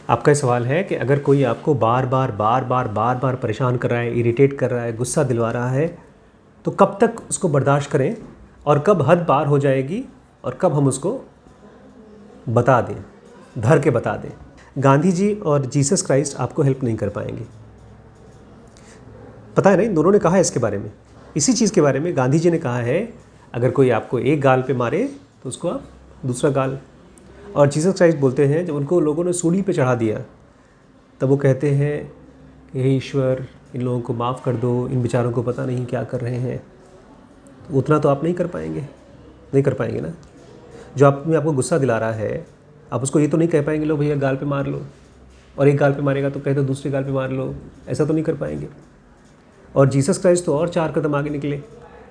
आपका सवाल है कि अगर कोई आपको बार बार परेशान कर रहा है, इरिटेट कर रहा है, गुस्सा दिलवा रहा है, तो कब तक उसको बर्दाश्त करें और कब हद पार हो जाएगी और कब हम उसको बता दें, धर के बता दें। गांधी जी और जीसस क्राइस्ट आपको हेल्प नहीं कर पाएंगे। पता है नहीं, दोनों ने कहा है इसके बारे में, इसी चीज़ के बारे में। गांधी जी ने कहा है अगर कोई आपको एक गाल पे मारे तो उसको आप दूसरा गाल। और जीसस क्राइस्ट बोलते हैं जब उनको लोगों ने सूली पे चढ़ा दिया तब वो कहते हैं कि हे ईश्वर, इन लोगों को माफ़ कर दो, इन बेचारों को पता नहीं क्या कर रहे हैं। तो उतना तो आप नहीं कर पाएंगे, नहीं कर पाएंगे ना। जो आप में आपको गुस्सा दिला रहा है, आप उसको ये तो नहीं कह पाएंगे लो भैया गाल पे मार लो, और एक गाल पे मारेगा तो कह दो दूसरे गाल पे मार लो, ऐसा तो नहीं कर पाएंगे। और जीसस क्राइस्ट तो और 4 कदम आगे निकले,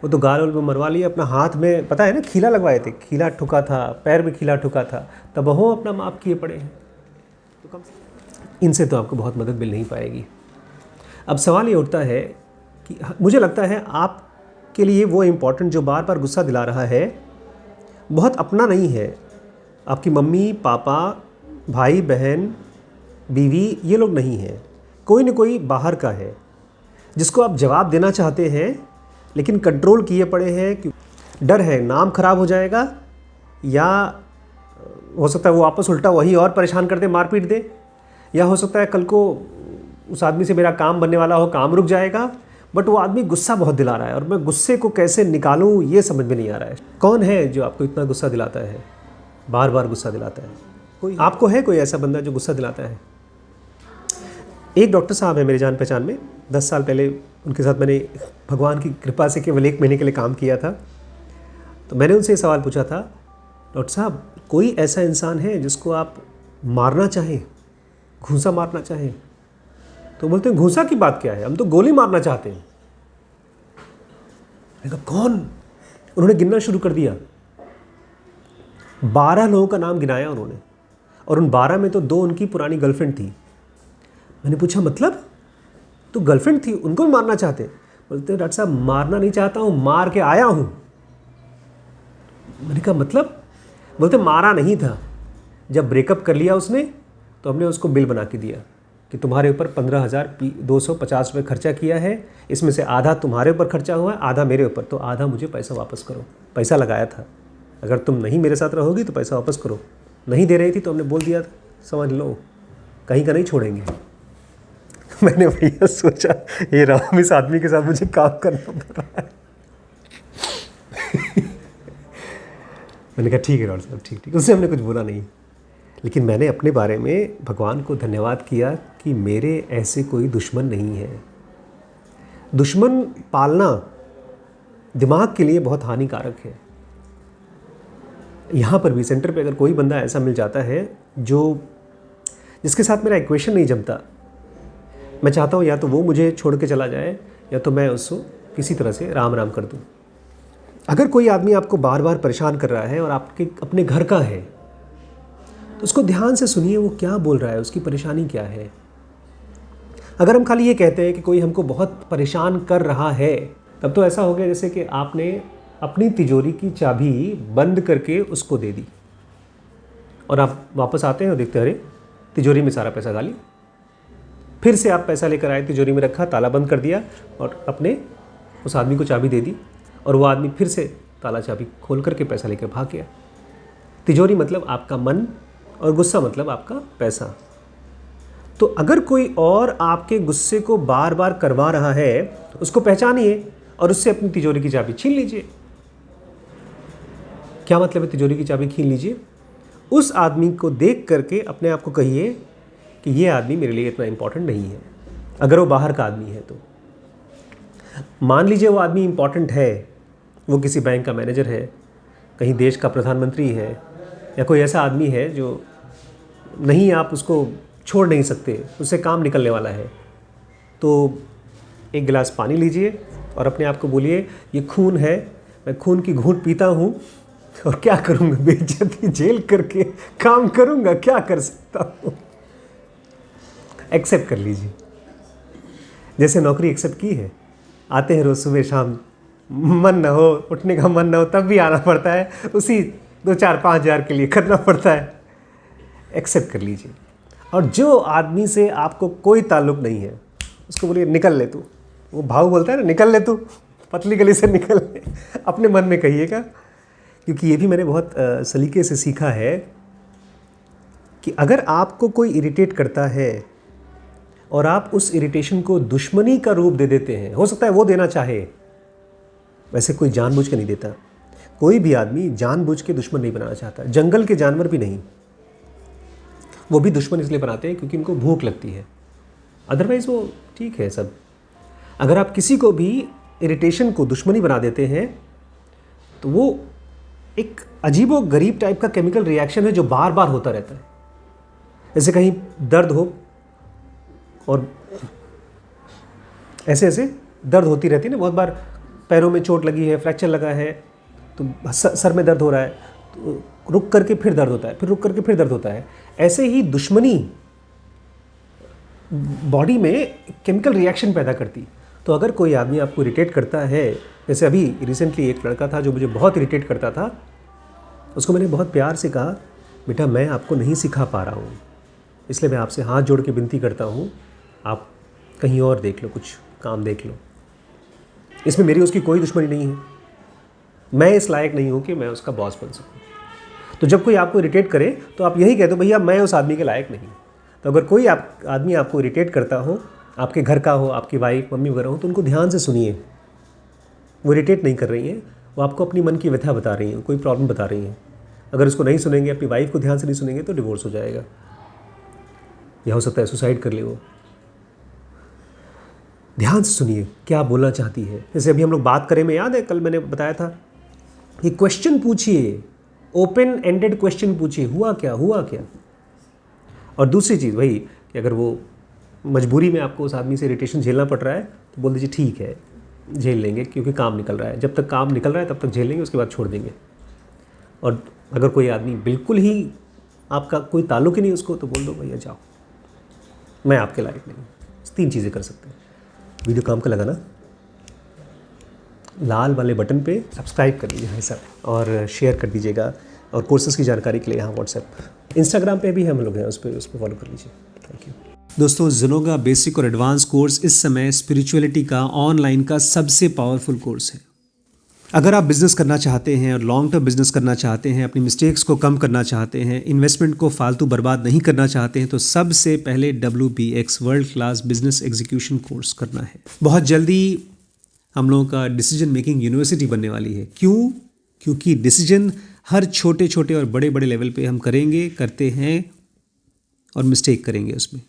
वो तो गाल में मरवा लिए, अपना हाथ में पता है ना खीला लगवाए थे, खीला ठुका था, पैर में खीला ठुका था, तब वो अपना माफ़ किए पड़े हैं। तो कम से इनसे तो आपको बहुत मदद मिल नहीं पाएगी। अब सवाल ये उठता है कि मुझे लगता है आपके लिए वो इम्पोर्टेंट जो बार बार गुस्सा दिला रहा है बहुत अपना नहीं है। आपकी मम्मी पापा, भाई बहन, बीवी, ये लोग नहीं हैं, कोई न कोई बाहर का है जिसको आप जवाब देना चाहते हैं लेकिन कंट्रोल किए पड़े हैं कि डर है नाम खराब हो जाएगा, या हो सकता है वो वापस उल्टा वही और परेशान कर दे, मार पीट दे, या हो सकता है कल को उस आदमी से मेरा काम बनने वाला हो, काम रुक जाएगा, बट वो आदमी गुस्सा बहुत दिला रहा है और मैं गुस्से को कैसे निकालूं ये समझ में नहीं आ रहा है। कौन है जो आपको इतना गुस्सा दिलाता है, बार बार गुस्सा दिलाता है? कोई आपको है कोई ऐसा बंदा जो गुस्सा दिलाता है? एक डॉक्टर साहब है मेरे जान पहचान में, 10 साल पहले उनके साथ मैंने भगवान की कृपा से केवल 1 महीने के लिए काम किया था। तो मैंने उनसे ये सवाल पूछा था, डॉक्टर साहब कोई ऐसा इंसान है जिसको आप मारना चाहें, घूंसा मारना चाहें? तो बोलते हैं घूंसा की बात क्या है, हम तो गोली मारना चाहते हैं। मैंने कहा कौन? उन्होंने गिनना शुरू कर दिया, 12 लोगों का नाम गिनाया उन्होंने, और उन 12 में तो 2 उनकी पुरानी गर्लफ्रेंड थी। मैंने पूछा मतलब? तो गर्लफ्रेंड थी, उनको भी मारना चाहते? बोलते डॉक्टर साहब मारना नहीं चाहता हूँ, मार के आया हूँ। मैंने कहा मतलब? बोलते मारा नहीं था, जब ब्रेकअप कर लिया उसने तो हमने उसको बिल बना के दिया कि तुम्हारे ऊपर 15,250 रुपये खर्चा किया है, इसमें से आधा तुम्हारे ऊपर खर्चा हुआ है, आधा मेरे ऊपर, तो आधा मुझे पैसा वापस करो। पैसा लगाया था, अगर तुम नहीं मेरे साथ रहोगी तो पैसा वापस करो। नहीं दे रही थी तो हमने बोल दिया था, समझ लो कहीं का नहीं छोड़ेंगे। मैंने भैया सोचा ये राम, इस आदमी के साथ मुझे काम करना पड़ रहा है। मैंने कहा ठीक है डॉक्टर साहब, ठीक, उससे हमने कुछ बोला नहीं, लेकिन मैंने अपने बारे में भगवान को धन्यवाद किया कि मेरे ऐसे कोई दुश्मन नहीं है। दुश्मन पालना दिमाग के लिए बहुत हानिकारक है। यहाँ पर भी सेंटर पे अगर कोई बंदा ऐसा मिल जाता है जिसके साथ मेरा इक्वेशन नहीं जमता, मैं चाहता हूँ या तो वो मुझे छोड़ के चला जाए या तो मैं उसको किसी तरह से राम राम कर दूँ। अगर कोई आदमी आपको बार बार परेशान कर रहा है और आपके अपने घर का है तो उसको ध्यान से सुनिए, वो क्या बोल रहा है, उसकी परेशानी क्या है। अगर हम खाली ये कहते हैं कि कोई हमको बहुत परेशान कर रहा है, तब तो ऐसा हो गया जैसे कि आपने अपनी तिजोरी की चाबी बंद करके उसको दे दी और आप वापस आते हैं और देखते हैं अरे तिजोरी में सारा पैसा गाली। फिर से आप पैसा लेकर आए, तिजोरी में रखा, ताला बंद कर दिया और अपने उस आदमी को चाबी दे दी, और वो आदमी फिर से ताला चाबी खोल करके पैसा लेकर भाग गया। तिजोरी मतलब आपका मन और गुस्सा मतलब आपका पैसा। तो अगर कोई और आपके गुस्से को बार बार करवा रहा है तो उसको पहचानिए और उससे अपनी तिजोरी की चाबी छीन लीजिए। क्या मतलब है तिजोरी की चाबी छीन लीजिए? उस आदमी को देख करके अपने आप को कहिए कि ये आदमी मेरे लिए इतना इम्पोर्टेंट नहीं है। अगर वो बाहर का आदमी है तो मान लीजिए वो आदमी इम्पोर्टेंट है, वो किसी बैंक का मैनेजर है, कहीं देश का प्रधानमंत्री है, या कोई ऐसा आदमी है जो नहीं, आप उसको छोड़ नहीं सकते, उससे काम निकलने वाला है, तो एक गिलास पानी लीजिए और अपने आप को बोलिए ये खून है, मैं खून की घूंट पीता हूँ और क्या करूँगा, बेइज्जती जेल करके काम करूँगा, क्या कर सकता हूँ। एक्सेप्ट कर लीजिए, जैसे नौकरी एक्सेप्ट की है, आते हैं रोज़ सुबह शाम, मन ना हो, उठने का मन ना हो तब भी आना पड़ता है, उसी 2-4-5 हज़ार के लिए करना पड़ता है। एक्सेप्ट कर लीजिए। और जो आदमी से आपको कोई ताल्लुक़ नहीं है उसको बोलिए निकल ले तू। वो भाव बोलता है ना, निकल ले तू, पतली गली से निकल ले। अपने मन में कहिएगा, क्योंकि ये भी मैंने बहुत सलीके से सीखा है कि अगर आपको कोई इरिटेट करता है और आप उस इरिटेशन को दुश्मनी का रूप दे देते हैं, हो सकता है वो देना चाहे, वैसे कोई जानबूझ के नहीं देता। कोई भी आदमी जानबूझ के दुश्मन नहीं बनाना चाहता, जंगल के जानवर भी नहीं। वो भी दुश्मन इसलिए बनाते हैं क्योंकि इनको भूख लगती है, अदरवाइज़ वो ठीक है सब। अगर आप किसी को भी इरिटेशन को दुश्मनी बना देते हैं तो वो एक अजीबो गरीब टाइप का केमिकल रिएक्शन है जो बार बार होता रहता है। जैसे कहीं दर्द हो और ऐसे ऐसे दर्द होती रहती है ना, बहुत बार पैरों में चोट लगी है, फ्रैक्चर लगा है, तो सर में दर्द हो रहा है, तो रुक करके फिर दर्द होता है, फिर रुक करके फिर दर्द होता है। ऐसे ही दुश्मनी बॉडी में केमिकल रिएक्शन पैदा करती। तो अगर कोई आदमी आपको इरिटेट करता है, जैसे अभी रिसेंटली एक लड़का था जो मुझे बहुत इरिटेट करता था, उसको मैंने बहुत प्यार से कहा, बेटा मैं आपको नहीं सिखा पा रहा हूँ, इसलिए मैं आपसे हाथ जोड़ के विनती करता हूँ, आप कहीं और देख लो, कुछ काम देख लो। इसमें मेरी उसकी कोई दुश्मनी नहीं है, मैं इस लायक नहीं हूँ कि मैं उसका बॉस बन सकूँ। तो जब कोई आपको इरिटेट करे तो आप यही कह दो, भैया मैं उस आदमी के लायक नहीं। तो अगर कोई आदमी आपको इरिटेट करता हो, आपके घर का हो, आपकी वाइफ मम्मी वगैरह हो, तो उनको ध्यान से सुनिए। वो इरिटेट नहीं कर रही हैं, वो आपको अपनी मन की व्यथा बता रही हैं, कोई प्रॉब्लम बता रही हैं। अगर उसको नहीं सुनेंगे, अपनी वाइफ को ध्यान से नहीं सुनेंगे तो डिवोर्स हो जाएगा, या हो सकता है सुसाइड कर ले वो। ध्यान से सुनिए क्या बोलना चाहती है। जैसे अभी हम लोग बात करें, में याद है कल मैंने बताया था कि क्वेश्चन पूछिए, ओपन एंडेड क्वेश्चन पूछिए, हुआ क्या, हुआ क्या। और दूसरी चीज़ वही कि अगर वो मजबूरी में आपको उस आदमी से इरिटेशन झेलना पड़ रहा है तो बोल दीजिए ठीक है, झेल लेंगे क्योंकि काम निकल रहा है। जब तक काम निकल रहा है तब तक झेल लेंगे, उसके बाद छोड़ देंगे। और अगर कोई आदमी बिल्कुल ही आपका कोई ताल्लुक ही नहीं उसको, तो बोल दो भैया जाओ, मैं आपके लायक नहीं। 3 चीज़ें कर सकते हैं। वीडियो काम का लगा ना, लाल वाले बटन पे सब्सक्राइब कर लीजिए भाई साहब, और शेयर कर दीजिएगा। और कोर्सेज़ की जानकारी के लिए यहाँ व्हाट्सएप, इंस्टाग्राम पे भी हम लोग हैं, उस पर फॉलो कर लीजिए। थैंक यू दोस्तों। ज़ेनोगा बेसिक और एडवांस कोर्स इस समय स्पिरिचुअलिटी का ऑनलाइन का सबसे पावरफुल कोर्स है। अगर आप बिज़नेस करना चाहते हैं और लॉन्ग टर्म बिज़नेस करना चाहते हैं, अपनी मिस्टेक्स को कम करना चाहते हैं, इन्वेस्टमेंट को फालतू बर्बाद नहीं करना चाहते हैं, तो सबसे पहले WBX world class business execution course करना है। बहुत जल्दी हम लोगों का डिसीजन मेकिंग यूनिवर्सिटी बनने वाली है। क्यों? क्योंकि डिसीजन हर छोटे छोटे और बड़े बड़े लेवल पे हम करेंगे, करते हैं और मिस्टेक करेंगे उसमें।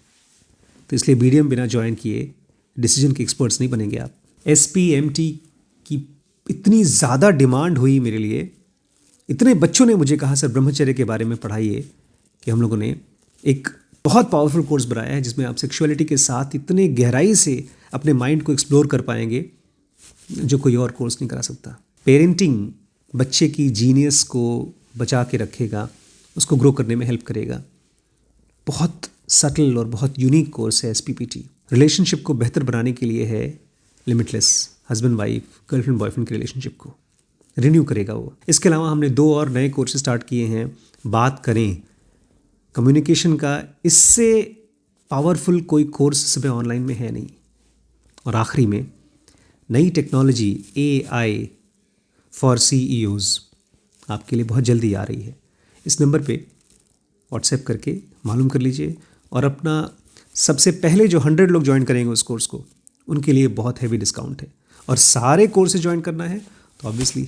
तो इसलिए BDM बिना ज्वाइन किए डिसीजन के एक्सपर्ट्स नहीं बनेंगे आप। SPMT की इतनी ज़्यादा डिमांड हुई मेरे लिए, इतने बच्चों ने मुझे कहा सर ब्रह्मचर्य के बारे में पढ़ाइए, कि हम लोगों ने एक बहुत पावरफुल कोर्स बनाया है जिसमें आप सेक्सुअलिटी के साथ इतने गहराई से अपने माइंड को एक्सप्लोर कर पाएंगे जो कोई और कोर्स नहीं करा सकता। पेरेंटिंग बच्चे की जीनियस को बचा के रखेगा, उसको ग्रो करने में हेल्प करेगा। बहुत सटल और बहुत यूनिक कोर्स है SPPT। रिलेशनशिप को बेहतर बनाने के लिए है, limitless husband wife, girlfriend boyfriend की रिलेशनशिप को रिन्यू करेगा वो। इसके अलावा हमने 2 और नए कोर्सेज स्टार्ट किए हैं। बात करें कम्युनिकेशन का, इससे पावरफुल कोई कोर्स इस समय ऑनलाइन में है नहीं। और आखिरी में नई टेक्नोलॉजी AI फॉर CEOs आपके लिए बहुत जल्दी आ रही है। इस नंबर पे व्हाट्सएप करके मालूम कर लीजिए, और अपना सबसे पहले जो 100 लोग ज्वाइन करेंगे उस कोर्स को, उनके लिए बहुत हैवी डिस्काउंट है। और सारे कोर्सेज ज्वाइन करना है तो ऑब्वियसली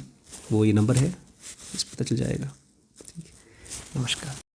वो ये नंबर है, इस पता चल जाएगा। ठीक है, नमस्कार।